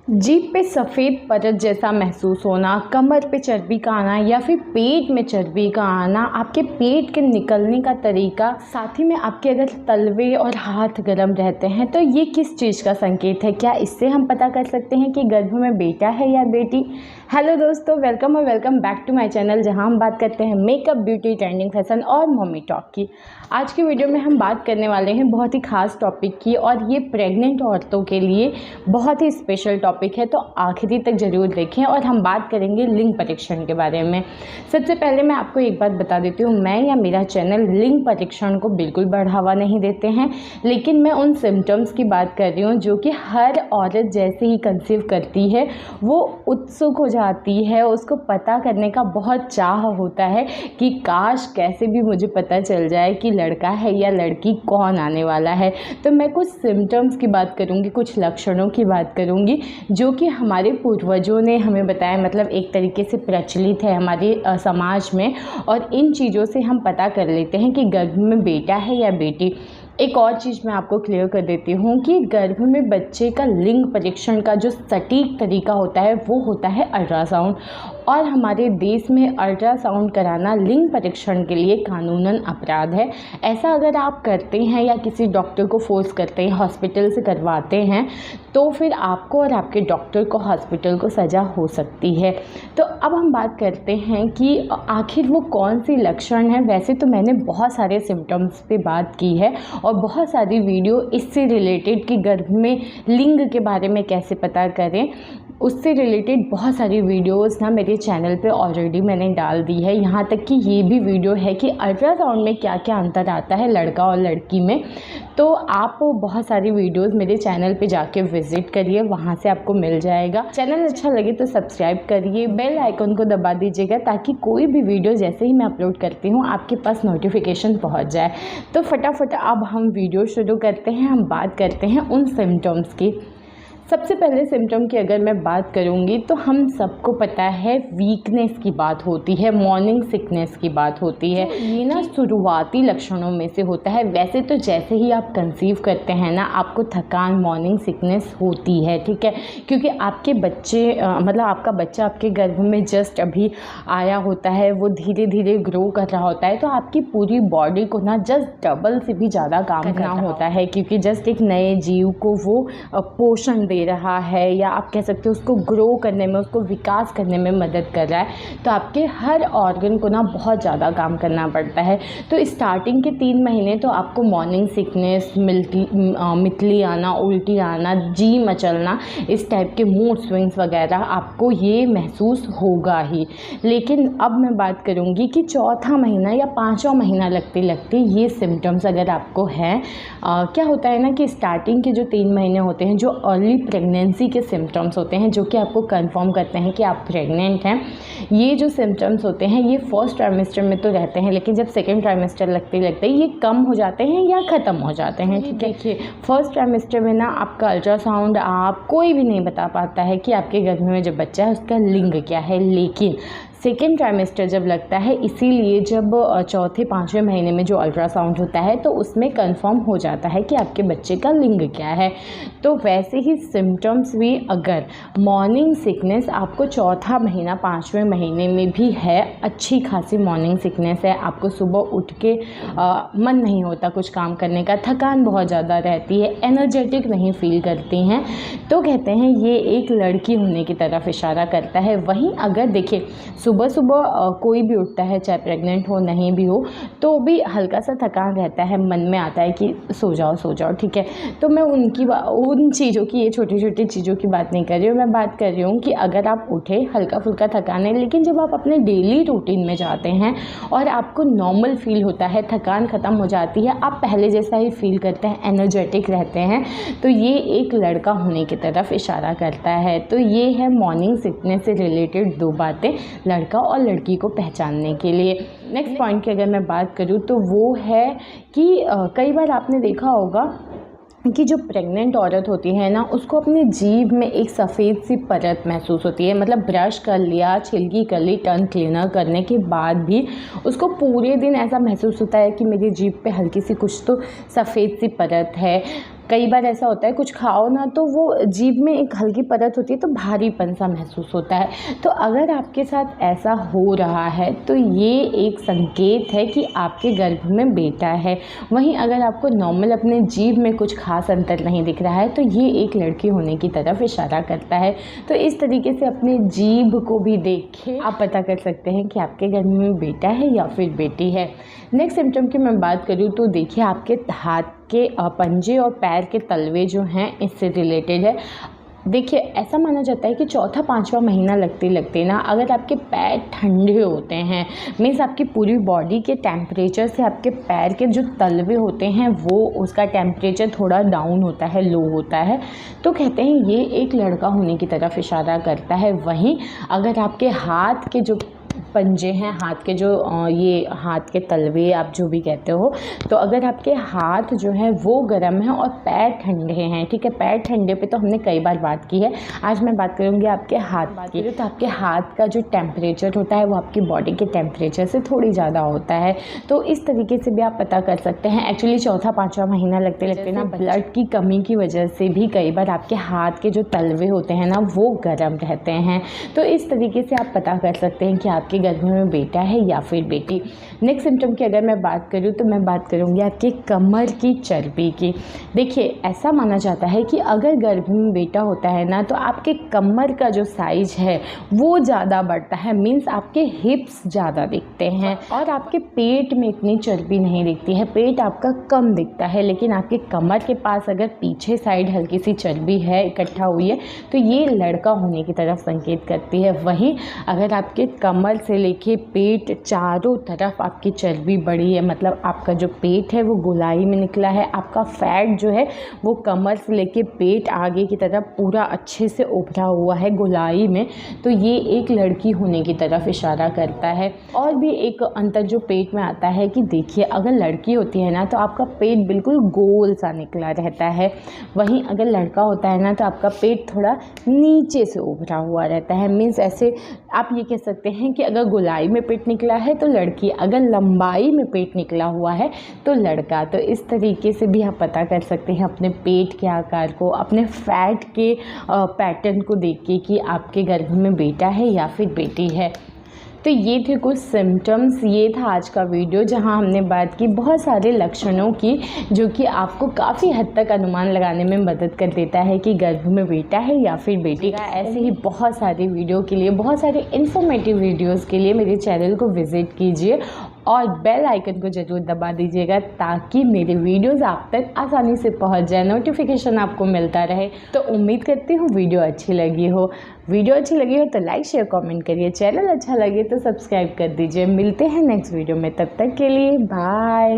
जीभ पे सफ़ेद परत जैसा महसूस होना, कमर पे चर्बी का आना या फिर पेट में चर्बी का आना, आपके पेट के निकलने का तरीका, साथ ही में आपके अगर तलवे और हाथ गर्म रहते हैं तो ये किस चीज़ का संकेत है? क्या इससे हम पता कर सकते हैं कि गर्भ में बेटा है या बेटी? हेलो दोस्तों, वेलकम और welcome back to my channel, जहां हम बात करते हैं मेकअप, ब्यूटी, ट्रेंडिंग, फैशन और मम्मी टॉक की। आज की वीडियो में हम बात करने वाले हैं बहुत ही खास टॉपिक की, और ये प्रेग्नेंट औरतों के लिए बहुत ही स्पेशल टॉपिक है, तो आखिरी तक ज़रूर देखें। और हम बात करेंगे लिंग परीक्षण के बारे में। सबसे पहले मैं आपको एक बात बता देती हूँ, मैं या मेरा चैनल लिंग परीक्षण को बिल्कुल बढ़ावा नहीं देते हैं, लेकिन मैं उन सिम्टम्स की बात कर रही हूँ जो कि हर औरत जैसे ही कंसीव करती है वो उत्सुक हो जाती है, उसको पता करने का बहुत चाह होता है कि काश कैसे भी मुझे पता चल जाए कि लड़का है या लड़की, कौन आने वाला है। तो मैं कुछ सिम्टम्स की बात करूँगी, कुछ लक्षणों की बात करूँगी जो कि हमारे पूर्वजों ने हमें बताया, मतलब एक तरीके से प्रचलित है हमारे समाज में, और इन चीज़ों से हम पता कर लेते हैं कि गर्भ में बेटा है या बेटी। एक और चीज़ मैं आपको क्लियर कर देती हूँ कि गर्भ में बच्चे का लिंग परीक्षण का जो सटीक तरीका होता है वो होता है अल्ट्रासाउंड, और हमारे देश में अल्ट्रासाउंड कराना लिंग परीक्षण के लिए कानूनन अपराध है। ऐसा अगर आप करते हैं या किसी डॉक्टर को फोर्स करते हैं, हॉस्पिटल से करवाते हैं, तो फिर आपको और आपके डॉक्टर को, हॉस्पिटल को सज़ा हो सकती है। तो अब हम बात करते हैं कि आखिर वो कौन सी लक्षण है। वैसे तो मैंने बहुत सारे सिम्टम्स पे बात की है और बहुत सारी वीडियो इससे रिलेटेड कि गर्भ में लिंग के बारे में कैसे पता करें, उससे रिलेटेड बहुत सारी वीडियोस ना मेरे चैनल पे ऑलरेडी मैंने डाल दी है। यहाँ तक कि ये भी वीडियो है कि अल्ट्रासाउंड में क्या क्या अंतर आता है लड़का और लड़की में। तो आप बहुत सारी वीडियोस मेरे चैनल पे जाके विज़िट करिए, वहाँ से आपको मिल जाएगा। चैनल अच्छा लगे तो सब्सक्राइब करिए, बेल आइकन को दबा दीजिएगा ताकि कोई भी वीडियो जैसे ही मैं अपलोड करती हूँ आपके पास नोटिफिकेशन पहुँच जाए। तो फटाफट अब हम वीडियो शुरू करते हैं। हम बात करते हैं उन सिम्टम्स की। सबसे पहले सिम्टम की अगर मैं बात करूंगी तो हम सबको पता है वीकनेस की बात होती है, मॉर्निंग सिकनेस की बात होती है। ये ना शुरुआती लक्षणों में से होता है। वैसे तो जैसे ही आप कंसीव करते हैं ना, आपको थकान, मॉर्निंग सिकनेस होती है, ठीक है, क्योंकि आपके बच्चे मतलब आपका बच्चा आपके गर्भ में जस्ट अभी आया होता है, वो धीरे धीरे ग्रो कर रहा होता है, तो आपकी पूरी बॉडी को ना जस्ट डबल से भी ज़्यादा काम करना होता है, क्योंकि जस्ट एक नए जीव को वो पोषण दे रहा है, या आप कह सकते हो उसको ग्रो करने में, उसको विकास करने में मदद कर रहा है। तो आपके हर ऑर्गन को ना बहुत ज़्यादा काम करना पड़ता है। तो स्टार्टिंग के 3 महीने तो आपको मॉर्निंग सिकनेस, मितली आना, उल्टी आना, जी मचलना, इस टाइप के मूड स्विंग्स वगैरह आपको ये महसूस होगा ही। लेकिन अब मैं बात करूँगी कि चौथा महीना या 5वां महीना लगते लगते ये सिम्टम्स अगर आपको हैं, क्या होता है ना कि स्टार्टिंग के जो 3 महीने होते हैं, जो अर्ली प्रेगनेंसी के सिम्टम्स होते हैं, जो कि आपको कंफर्म करते हैं कि आप प्रेग्नेंट हैं, ये जो सिम्टम्स होते हैं ये फर्स्ट ट्राइमेस्टर में तो रहते हैं, लेकिन जब सेकेंड ट्राइमेस्टर लगते लगते ये कम हो जाते हैं या ख़त्म हो जाते हैं। ठीक है, देखिए फर्स्ट ट्राइमेस्टर में ना आपका अल्ट्रासाउंड आप कोई भी नहीं बता पाता है कि आपके गर्भ में जो बच्चा है उसका लिंग क्या है, लेकिन सेकेंड ट्राइमेस्टर जब लगता है, इसीलिए जब चौथे 5वें महीने में जो अल्ट्रासाउंड होता है तो उसमें कंफर्म हो जाता है कि आपके बच्चे का लिंग क्या है। तो वैसे ही सिम्टम्स भी, अगर मॉर्निंग सिकनेस आपको चौथा महीना 5वें महीने में भी है, अच्छी खासी मॉर्निंग सिकनेस है, आपको सुबह उठ के मन नहीं होता कुछ काम करने का, थकान बहुत ज़्यादा रहती है, एनर्जेटिक नहीं फील करती हैं, तो कहते हैं ये एक लड़की होने की तरफ इशारा करता है। वहीं अगर देखिए सुबह सुबह कोई भी उठता है, चाहे प्रेग्नेंट हो नहीं भी हो, तो भी हल्का सा थकान रहता है, मन में आता है कि सो जाओ, ठीक है। तो मैं उन चीज़ों की, ये छोटी छोटी चीज़ों की बात नहीं कर रही हूँ। मैं बात कर रही हूँ कि अगर आप उठे, हल्का फुल्का थकान है, लेकिन जब आप अपने डेली रूटीन में जाते हैं और आपको नॉर्मल फील होता है, थकान ख़त्म हो जाती है, आप पहले जैसा ही फील करते हैं, एनर्जेटिक रहते हैं, तो ये एक लड़का होने की तरफ इशारा करता है। तो ये है मॉर्निंग सिकनेस से रिलेटेड 2 बातें लड़का और लड़की को पहचानने के लिए। नेक्स्ट पॉइंट की अगर मैं बात करूँ तो वो है कि कई बार आपने देखा होगा कि जो प्रेग्नेंट औरत होती है ना, उसको अपनी जीभ में एक सफ़ेद सी परत महसूस होती है। मतलब ब्रश कर लिया, छिलकी कर ली, टंग क्लीनर करने के बाद भी उसको पूरे दिन ऐसा महसूस होता है कि मेरी जीभ पे हल्की सी कुछ तो सफ़ेद सी परत है। कई बार ऐसा होता है कुछ खाओ ना तो वो जीभ में एक हल्की परत होती है तो भारीपन सा महसूस होता है। तो अगर आपके साथ ऐसा हो रहा है तो ये एक संकेत है कि आपके गर्भ में बेटा है। वहीं अगर आपको नॉर्मल अपने जीभ में कुछ खास अंतर नहीं दिख रहा है तो ये एक लड़की होने की तरफ इशारा करता है। तो इस तरीके से अपने जीभ को भी देख के आप पता कर सकते हैं कि आपके गर्भ में बेटा है या फिर बेटी है। नेक्स्ट सिम्टम की मैं बात करूँ तो देखिए आपके हाथ के पंजे और पैर के तलवे जो हैं इससे रिलेटेड है। देखिए ऐसा माना जाता है कि चौथा पाँचवा महीना लगते लगते ना अगर आपके पैर ठंडे होते हैं, मीन्स आपकी पूरी बॉडी के टेम्परेचर से आपके पैर के जो तलवे होते हैं वो उसका टेम्परेचर थोड़ा डाउन होता है, लो होता है, तो कहते हैं ये एक लड़का होने की तरफ इशारा करता है। वहीं अगर आपके हाथ के जो पंजे हैं, हाथ के जो ये हाथ के तलवे आप जो भी कहते हो, तो अगर आपके हाथ जो है वो गर्म है और पैर ठंडे हैं, ठीक है, पैर ठंडे पे तो हमने कई बार बात की है, आज मैं बात करूँगी आपके हाथ की। तो आपके हाथ का जो टेम्परेचर होता है वो आपकी बॉडी के टेम्परेचर से थोड़ी ज़्यादा होता है। तो इस तरीके से भी आप पता कर सकते हैं। एक्चुअली चौथा पाँचवा महीना लगते लगते ना ब्लड की कमी की वजह से भी कई बार आपके हाथ के जो तलवे होते हैं ना वो गर्म रहते हैं। तो इस तरीके से आप पता कर सकते हैं कि आपके गर्भ में बेटा है या फिर बेटी। नेक्स्ट सिम्टम की अगर मैं बात करूँ तो मैं बात करूँगी आपकी कमर की चर्बी की। देखिए ऐसा माना जाता है कि अगर गर्भ में बेटा होता है ना तो आपके कमर का जो साइज है वो ज़्यादा बढ़ता है, मीन्स आपके हिप्स ज़्यादा दिखते हैं और आपके पेट में इतनी चर्बी नहीं दिखती है, पेट आपका कम दिखता है, लेकिन आपके कमर के पास अगर पीछे साइड हल्की सी चर्बी है, इकट्ठा हुई है, तो ये लड़का होने की तरफ संकेत करती है। वहीं अगर आपके कमर से लेके पेट चारों तरफ आपकी चर्बी बढ़ी है, मतलब आपका जो पेट है वो गोलाई में निकला है, आपका फैट जो है वो कमर से लेके पेट आगे की तरफ पूरा अच्छे से उभरा हुआ है गोलाई में, तो ये एक लड़की होने की तरफ इशारा करता है। और भी एक अंतर जो पेट में आता है कि देखिए अगर लड़की होती है ना तो आपका पेट बिल्कुल गोल सा निकला रहता है, वहीं अगर लड़का होता है ना तो आपका पेट थोड़ा नीचे से उभरा हुआ रहता है। मीन्स ऐसे आप ये कह सकते हैं कि अगर गोलाई में पेट निकला है तो लड़की, अगर लंबाई में पेट निकला हुआ है तो लड़का। तो इस तरीके से भी आप पता कर सकते हैं अपने पेट के आकार को, अपने फैट के पैटर्न को देख के कि आपके गर्भ में बेटा है या फिर बेटी है। तो ये थे कुछ सिम्टम्स, ये था आज का वीडियो जहां हमने बात की बहुत सारे लक्षणों की जो कि आपको काफ़ी हद तक अनुमान लगाने में मदद कर देता है कि गर्भ में बेटा है या फिर बेटी। ऐसे ही बहुत सारे वीडियो के लिए, बहुत सारे इन्फॉर्मेटिव वीडियोस के लिए मेरे चैनल को विज़िट कीजिए और बेल आइकन को ज़रूर दबा दीजिएगा ताकि मेरे वीडियोस आप तक आसानी से पहुंच जाए, नोटिफिकेशन आपको मिलता रहे। तो उम्मीद करती हूँ वीडियो अच्छी लगी हो। वीडियो अच्छी लगी हो तो लाइक शेयर कमेंट करिए, चैनल अच्छा लगे तो सब्सक्राइब कर दीजिए। मिलते हैं नेक्स्ट वीडियो में, तब तक के लिए बाय।